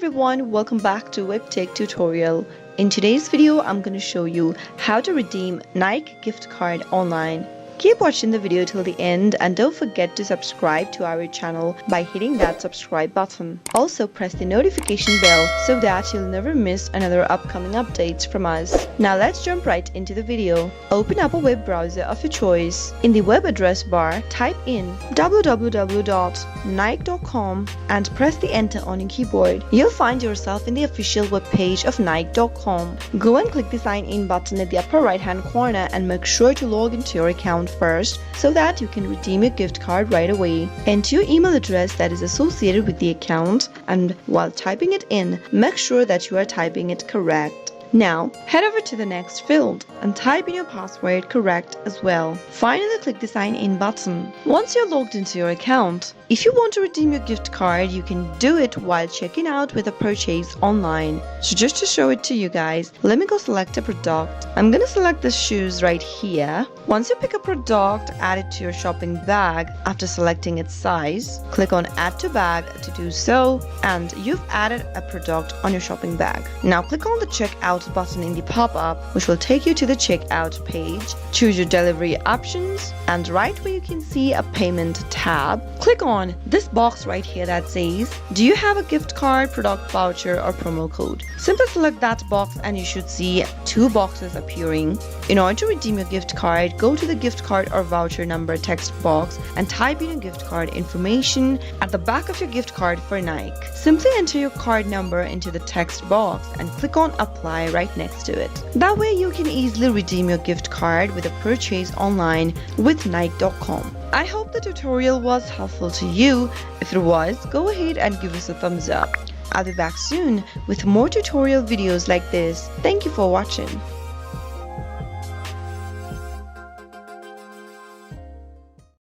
everyone, welcome back to Webtech Tutorial. In today's video, I'm going to show you how to redeem Nike gift card online. Keep watching the video till the end and don't forget to subscribe to our channel by hitting that subscribe button. Also press the notification bell so that you'll never miss another upcoming updates from us. Now let's jump right into the video. Open up a web browser of your choice. In the web address bar, type in www.nike.com and press the enter on your keyboard. You'll find yourself in the official web page of Nike.com. Go and click the sign in button at the upper right hand corner and make sure to log into your account first so that you can redeem your gift card right away. Enter your email address that is associated with the account, and while typing it in, make sure that you are typing it correct. Now, head over to the next field and type in your password correct as well. Finally, click the sign in button. Once you're logged into your account, if you want to redeem your gift card, you can do it while checking out with a purchase online. So just to show it to you guys, let me go select a product. I'm gonna select the shoes right here. Once you pick a product, add it to your shopping bag. After selecting its size, click on add to bag to do so, and you've added a product on your shopping bag. Now click on the checkout button in the pop-up, which will take you to the checkout page. Choose your delivery options, and right where you can see a payment tab, click on this box right here that says, do you have a gift card, product voucher or promo code? Simply select that box and you should see two boxes appearing. In order to redeem your gift card, go to the gift card or voucher number text box and type in your gift card information at the back of your gift card for Nike. Simply enter your card number into the text box and click on apply right next to it. That way you can easily redeem your gift card with a purchase online with Nike.com. I hope the tutorial was helpful to you. If it was, go ahead and give us a thumbs up. I'll be back soon with more tutorial videos like this. Thank you for watching.